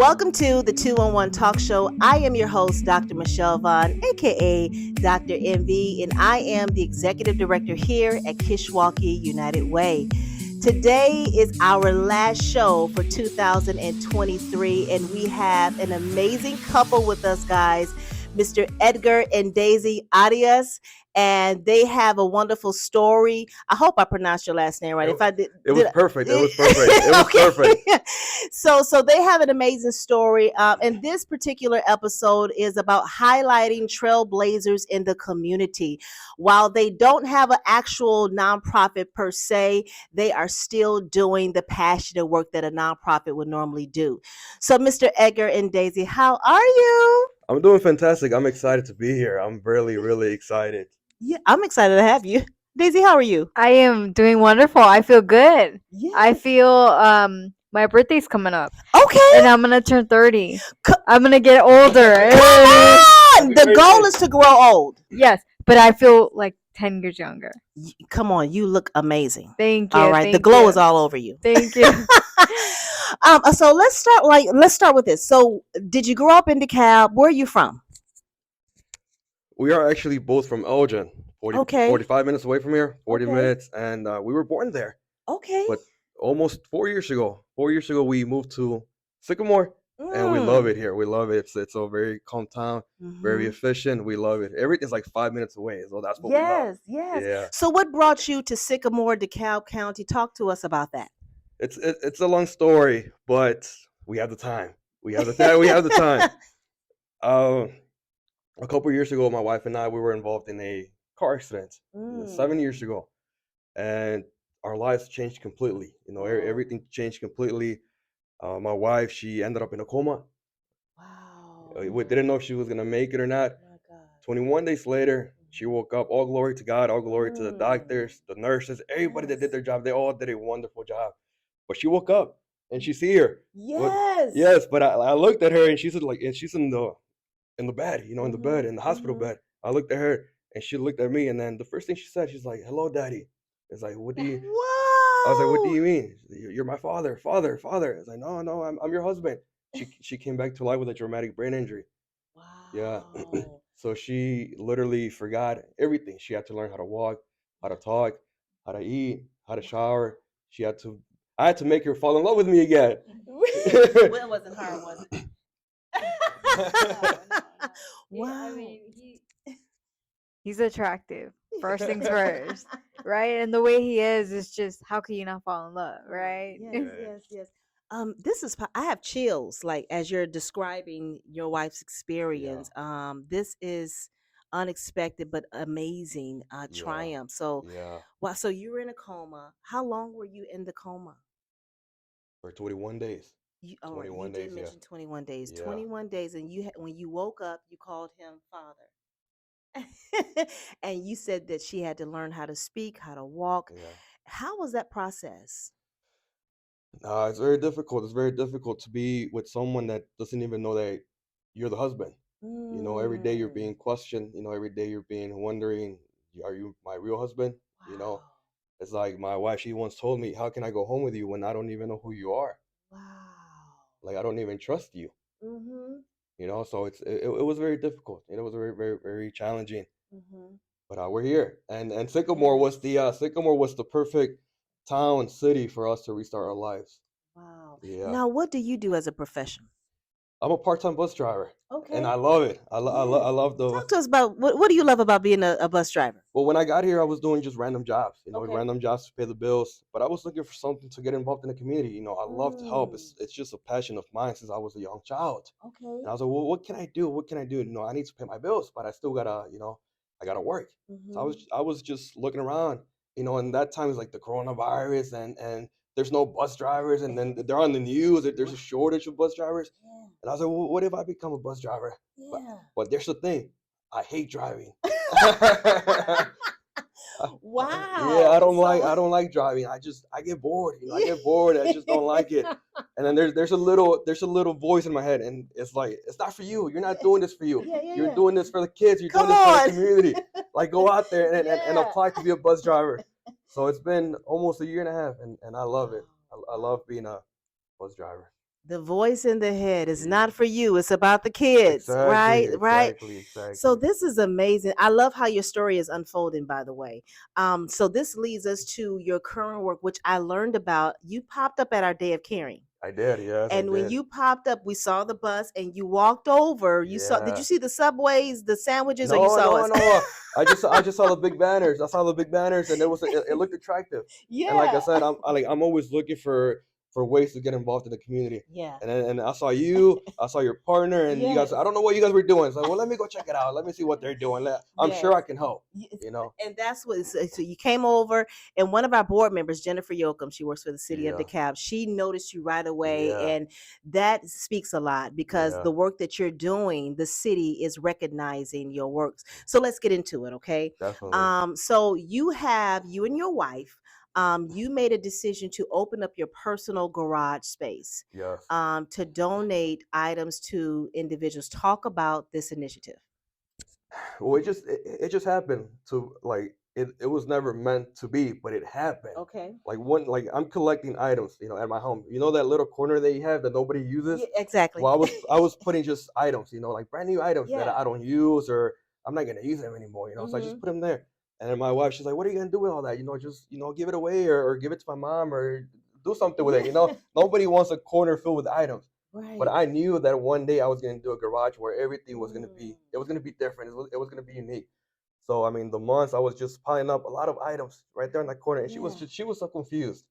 Welcome to the 211 Talk Show. I am your host, Dr. Michelle Vaughn, aka Dr. MV, and I am the executive director here at Kishwaukee United Way. Today is our last show for 2023, and we have an amazing couple with us, guys, Mr. Edgar and Daisy Arias, and they have a wonderful story. I hope I pronounced your last name right. If I did, it was perfect. It was perfect. It was perfect. So they have an amazing story, and this particular episode is about highlighting trailblazers in the community. While they don't have an actual nonprofit per se, they are still doing the passionate work that a nonprofit would normally do. So, Mr. Edgar and Daisy, how are you? I'm doing fantastic. I'm excited to be here. I'm really, really excited. Yeah, I'm excited to have you. Daisy, how are you? I am doing wonderful. I feel good. Yeah. I feel my birthday's coming up. Okay. And I'm gonna turn 30. I'm gonna get older. Come on! The goal is to grow old. Yes, but I feel like 10 years younger. Come on, you look amazing. Thank you. All right, the glow is all over you. Thank you. So let's start with this. So, did you grow up in DeKalb? Where are you from? We are actually both from Elgin. 45 minutes away from here. 40 minutes, and we were born there. Okay. But almost 4 years ago, we moved to Sycamore, and we love it here. We love it. It's a very calm town, very efficient. We love it. Everything's like 5 minutes away, so that's what we love. Yes. Yeah. So, what brought you to Sycamore, DeKalb County? Talk to us about that. It's a long story, but we have the time. We have the time. A couple years ago, my wife and I, we were involved in a car accident 7 years ago, and our lives changed completely. Everything changed completely. My wife, she ended up in a coma. Wow. We didn't know if she was gonna make it or not. Oh my God. 21 days later, she woke up. All glory to God. All glory to the doctors, the nurses, everybody that did their job. They all did a wonderful job. But she woke up and she's here. Yes. But I looked at her and she's in the bed, in the bed, in the hospital bed. I looked at her and she looked at me, and then the first thing she said, she's like, "Hello, Daddy." It's like, what do you? Wow. I was like, "What do you mean? You're my father." It's like, no, I'm your husband. She came back to life with a traumatic brain injury. Wow. Yeah. So she literally forgot everything. She had to learn how to walk, how to talk, how to eat, how to shower. I had to make her fall in love with me again. Well, it wasn't hard, was it? Wow. I mean, he's attractive. First things first, right? And the way he is just, how can you not fall in love, right? Yes. I have chills, like, as you're describing your wife's experience. This is unexpected but amazing triumph. So, wow. So you were in a coma. How long were you in the coma? For 21 days. You did mention 21 days. Yeah. 21 days, and when you woke up, you called him father. And you said that she had to learn how to speak, how to walk. Yeah. How was that process? It's very difficult. It's very difficult to be with someone that doesn't even know that you're the husband. Every day you're being questioned. Every day you're being wondering, are you my real husband? Wow. It's like my wife, she once told me, how can I go home with you when I don't even know who you are? Wow. Like, I don't even trust you. So it was very difficult. It was very, very, very challenging. But we're here, and Sycamore was the perfect town, city for us to restart our lives. Wow. Yeah. Now, what do you do as a profession? I'm a part-time bus driver. Okay. And I love it. I love the. Talk to us about what do you love about being a bus driver? Well, when I got here, I was doing just random jobs, Okay. random jobs to pay the bills. But I was looking for something to get involved in the community. I love to help. It's just a passion of mine since I was a young child. Okay. And I was like, well, what can I do? What can I do? I need to pay my bills, but I still gotta, I gotta work. So I was just looking around, and that time is like the coronavirus, and there's no bus drivers, and then they're on the news that there's a shortage of bus drivers. Yeah. And I was like, well, what if I become a bus driver? Yeah. But there's the thing, I hate driving. Wow. Yeah, I don't like driving. I get bored. I get bored. I just don't like it. And then there's a little voice in my head, and it's like, it's not for you. You're not doing this for you. You're doing this for the kids. You're doing this for the community. Like, go out there and apply to be a bus driver. So it's been almost a year and a half, and I love it. I love being a bus driver. The voice in the head is not for you. It's about the kids, Exactly, right? Right. exactly, So exactly. this is amazing. I love how your story is unfolding, by the way. So this leads us to your current work, which I learned about. You popped up at our day of caring. I did, yes, I And when did. you popped up, we saw the bus and you walked over. You saw, did you Yeah. see the subways, the sandwiches, or you No, saw no, us? no. I just saw the big banners. I saw the big banners, and it looked attractive. And like I Yeah. said, I'm always looking for ways to get involved in the community. Yeah. And I saw you, I saw your partner, and you guys. I Yes. don't know what you guys were doing. So well, let me go check it out. Let me see what they're doing. I'm sure Yes. I can help. Yes. You know. And that's what, so you came over, and one of our board members, Jennifer Yoakum, she works for the city of Yeah. DeKalb, she noticed you right away. Yeah. And that speaks a lot because Yeah. the work that you're doing, the city is recognizing your works. So let's get into it, okay? Definitely. So you and your wife, you made a decision to open up your personal garage space, Yes. to donate items to individuals. Talk about this initiative. Well, it just happened to like it was never meant to be, but it happened. Okay. Like I'm collecting items, at my home. You know that little corner that you have that nobody uses? Yeah, exactly. Well, I was putting just items, like brand new items that Yeah. I don't use or I'm not gonna use them anymore, So I just Hmm. put them there. And then my wife, she's like, "What are you gonna do with all that? Just give it away or give it to my mom or do something with it." Yeah. Nobody wants a corner filled with items. But Right. I knew that one day I was gonna do a garage where everything was gonna Mm. be it was gonna be different. It was gonna be unique. So I mean, the months I was just piling up a lot of items right there in that corner, and Yeah. she was so confused.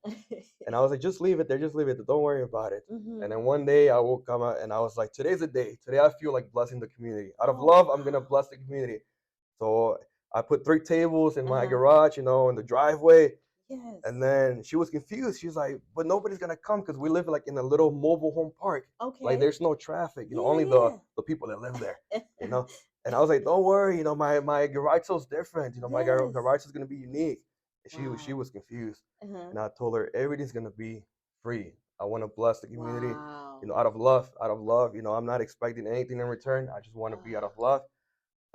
And I was like, just leave it there, just leave it there. Don't worry about it. And Hmm. then one day I woke up and I was like, today's the day. Today I feel like blessing the community. Out of Oh love, I'm gonna wow. bless the community. So I put 3 tables in my Uh-huh. garage, in the driveway. Yes. And then she was confused. She's like, but nobody's gonna come because we live like in a little mobile home park. Like Okay. there's no traffic, Yeah, only yeah. the people that live there, you know. And I was like, don't worry, my garage sale's different. My Yes. garage is gonna be unique. And she Wow. was confused. Uh-huh. And I told her everything's gonna be free. I want to bless the community, Wow. out of love, out of love. I'm not expecting anything in return. I just want to be out of love.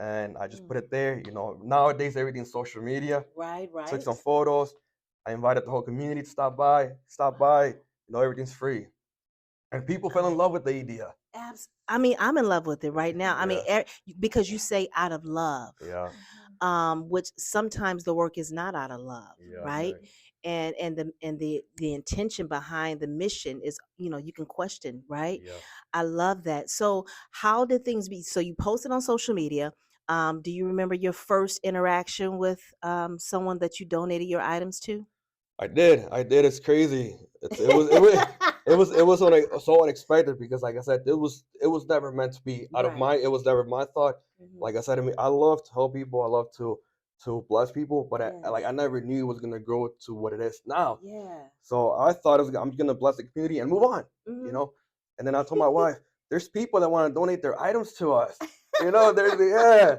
And I just Mm. put it there. Nowadays everything's social media. Right, Took right. some photos. I invited the whole community to stop by. Stop by. Everything's free. And people fell in love with the idea. I mean, I'm in love with it right now. I mean, Yeah. because you say out of love, Yeah. which sometimes the work is not out of love, Yeah. right? Right. And the intention behind the mission is, you can question, right? Yeah. I love that. So how did things be? So you posted on social media. Do you remember your first interaction with someone that you donated your items to? I did. I did. It's crazy. It was so unexpected because, like I said, it was never meant to be. Right. It was never my thought. Mhm. Like I said, I love to help people. I love to bless people, but Yes. I never knew it was gonna grow to what it is now. Yeah. So I thought I'm gonna bless the community and move on, you Mhm. know. And then I told my wife, "There's people that want to donate their items to us, There's yeah."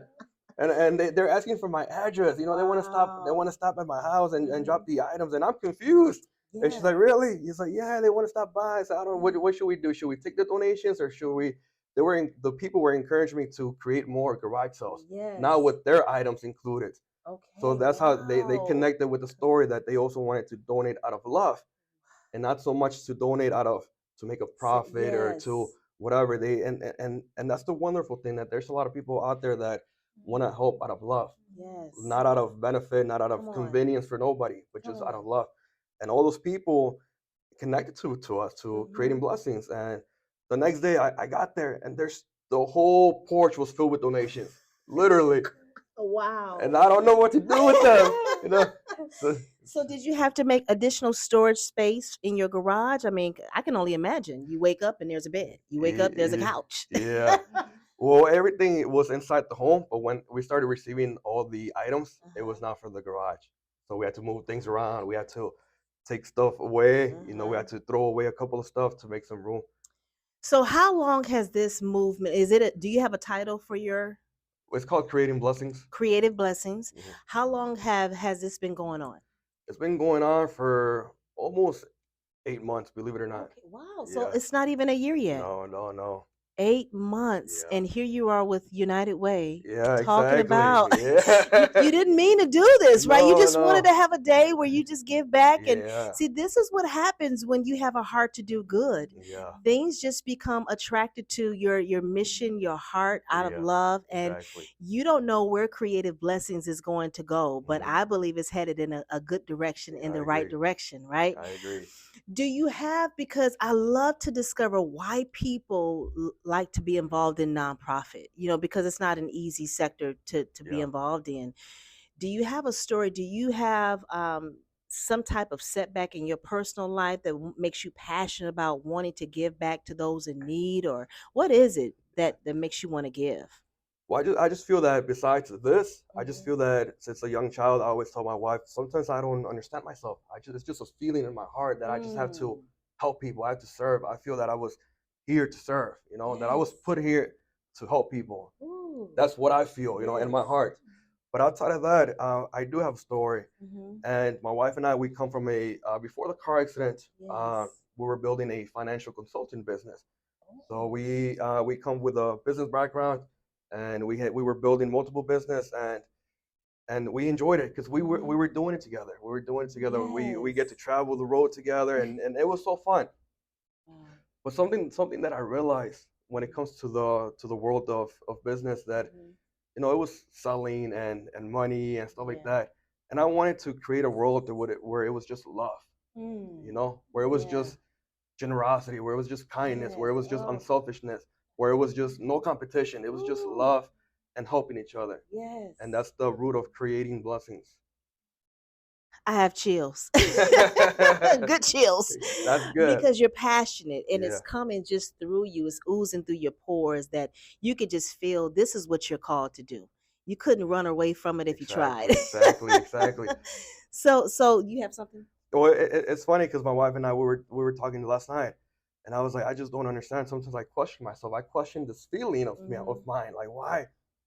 And they're asking for my address. They want to stop. They Wow. want to stop at my house and drop Mhm. the items, and I'm confused. And she's Yeah. like, "Really?" He's like, "Yeah, they want to stop by." So I don't know what should we do? Should we take the donations or should we? The people were encouraging me to create more garage sales, now Yes. with their items included. So Okay. that's how they Wow. connected with the story that they also wanted to donate out of love and not so much to donate out of to make a So profit or to yes. whatever they and that's the wonderful thing that there's a lot of people out there that want to help out of love, Yes. not out of benefit, not out Come of on. convenience for nobody, but Come just out on. of love. And all those people connected to us to creating Mhm. blessings. And the next day I got there and there's the whole porch was filled with donations, literally, Wow. and I don't know what to do with them. You know, so So did you have to make additional storage space in your garage? I mean, I can only imagine. You wake up and there's a bed. You wake up, there's a couch. yeah. Well, everything was inside the home, but when we started receiving all the items, it Uh-huh. was not for the garage. So we had to move things around. We had to take stuff away. We Uh-huh. had to throw away a couple of stuff to make some room. So how long has this movement? Do you have a title for your It's called Creating Blessings. creative blessings? Mhm. How long has this been going on? It's been going on for almost 8 months, believe it or not. Okay. Wow. So Yeah. it's not even a year yet. No, no, no. 8 months, Yeah. and here you are with United Way Yeah, talking exactly. about you Yeah. didn't mean to do this, right? You No, just wanted to no. have a day where you just give back. And Yeah. see, this is what happens when you have a heart to do good. Yeah. Things just become attracted to your mission, your heart, out of Yeah. love, and Exactly. you don't know where creative blessings is going to go, but Mhm. I believe it's headed in a good direction, in I the right agree. direction, right? I agree. Do you have, because I love to discover why people like to be involved in nonprofit, because it's not an easy sector to be Yeah. involved in. Do you have a story? Do you have some type of setback in your personal life that makes you passionate about wanting to give back to those in need? Or what is it that makes you want to give? Well, I just feel that besides this, I just Mhm. feel that since a young child, I always tell my wife, sometimes I don't understand myself. It's just a feeling in my heart that I just have to Mm. help people. I have to serve. I feel that I was here to serve, that I was Yes. put here to help people. Ooh. That's what I feel, in my Yes. heart. But outside of that, I do have a story. Hmm. And my wife and I, we come from before the car accident, Yes. we were building a financial consulting business. So Oh. we come with a business background, and we were building multiple business, and we enjoyed it because we Hmm. were doing it together. We were doing it together. We get to Yes. travel the road together, and it was so fun. Wow. But something that I realized when it comes to the world of business, that Mhm. it was selling and money and stuff like Yeah. that, and I wanted to create a world where it was just love, Mm. where it was Yeah. just generosity, where it was just kindness, where Yes. it was just Oh. unselfishness, where it was just no competition. It was just Ooh. love and helping each other. Yes. And that's the root of creating blessings. I have chills. That's Good chills. good. Because you're passionate and Yeah, it's coming just through you. It's oozing through your pores that you could just feel this is what you're called to do. You couldn't run away from it if you tried. exactly, exactly, exactly. So you have something? Well, it's funny because my wife and I we were talking last night, and I was like, I just don't understand. Sometimes I question myself. I question this feeling of me of Hmm. mine. Like,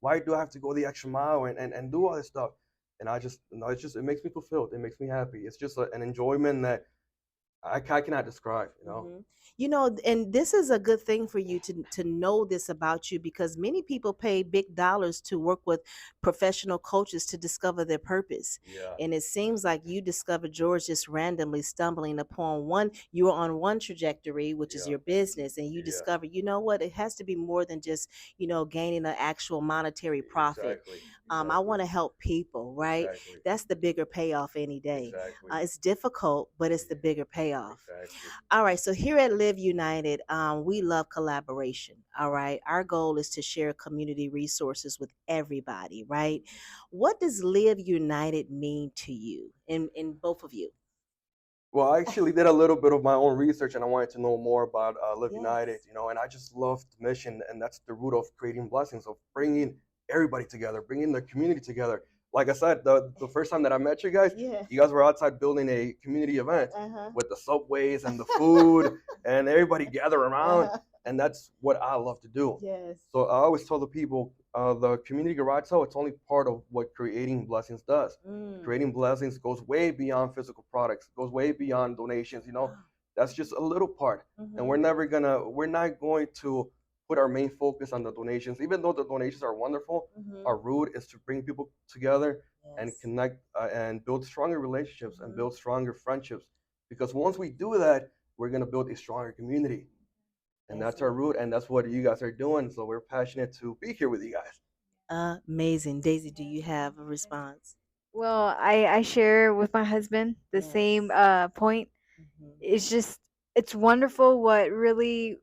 why do I have to go the extra mile and do all this stuff? And I just it makes me fulfilled. It makes me happy. It's just an enjoyment that I cannot describe. Hmm. And this is a good thing for you to know this about you, because many people pay big dollars to work with professional coaches to discover their purpose. Yeah, And it seems like you discovered yours just randomly stumbling upon one. You were on one trajectory, which is yeah, your business, and you yeah. discover, you know what, it has to be more than just, gaining an actual monetary profit. Exactly, I exactly, want to help people, right? exactly, That's the bigger payoff any day. exactly, It's difficult, but it's the bigger payoff. exactly. All right, so here at Live United, we love collaboration. All right, our goal is to share community resources with everybody, right? What does Live United mean to you, in both of you? Well, I actually did a little bit of my own research, and I wanted to know more about Live United, Yes. and I just love the mission, and that's the root of creating blessings, of bringing everybody together, bringing the community together. Like I said, the first time that I met Yeah. you guys were outside building a community event Uh with the subways and the food, and everybody gather around, huh. and that's what I love to do. Yes. So I always tell the people, the community garage sale, it's only part of what creating blessings does. Mm. Creating blessings goes way beyond physical products, goes way beyond donations. That's just a little part, and Mm-hmm. we're not going to put our main focus on the donations. Even though the donations are wonderful, Mm-hmm. our root is to bring people together and Yes. connect, and build stronger relationships and Mm-hmm. build stronger friendships. Because once we do that, we're gonna build a stronger community, and That's that's our it. root, and that's what you guys are doing. So we're passionate to be here with you guys. Amazing. Daisy, do you have a response? Well, I share with my husband the same Yes. point. Mm-hmm. It's just it's wonderful what really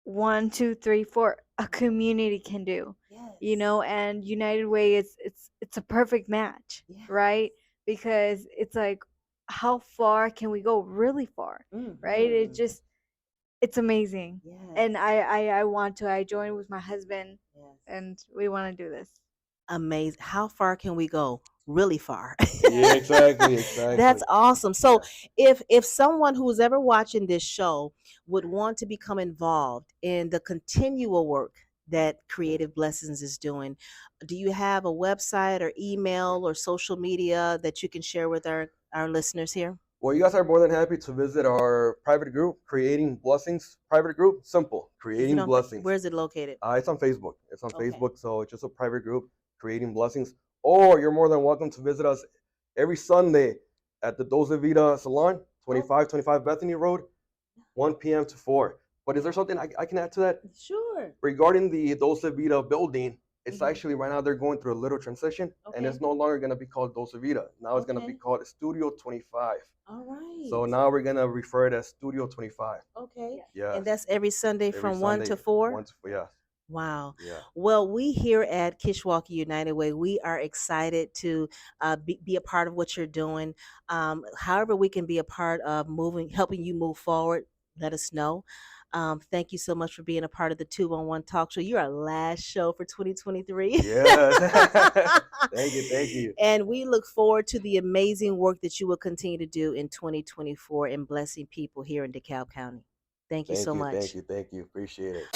one, two, three, four a community can do. Yes. And United Way is it's a perfect match, Yeah. right? Because it's like how far can we go? Really far, right? Mm-hmm. It's amazing. Yes. And I want to I join with my husband Yes. and we want to do this. Amazing. How far can we go? Really far. Yeah, exactly, exactly. That's awesome. So Yeah. if someone who's ever watching this show would want to become involved in the continual work that Creative Blessings is doing, do you have a website or email or social media that you can share with our listeners here? Well, you guys are more than happy to visit our private group, Creating Blessings private group. Simple, Is it Creating on, Blessings. where is it located? It's on Facebook. It's on Okay. Facebook, so it's just a private group, Creating Blessings. Or you're more than welcome to visit us every Sunday at the Doze Vida Salon, 2525 Bethany Road, 1 p.m. to 4. But is there something I can add to that? Sure. Regarding the Doze Vida building, it's Mhm. actually right now they're going through a little transition, and Okay. it's no longer going to be called Doze Vida. Now it's going to be Okay. called Studio 25. All right. So now we're going to refer it as Studio 25. Okay. Yeah. And that's every Sunday Every from 1 to Sunday, 4? 1 to 4, yeah. Wow. Yeah. Well, we here at Kishwaukee United Way, we are excited to be a part of what you're doing. However, we can be a part of helping you move forward. Let us know. Thank you so much for being a part of the 211 Talk Show. You're our last show for 2023. Yes. Thank you. Thank you. And we look forward to the amazing work that you will continue to do in 2024 in blessing people here in DeKalb County. Thank you so much. Thank you. Thank you. Appreciate it.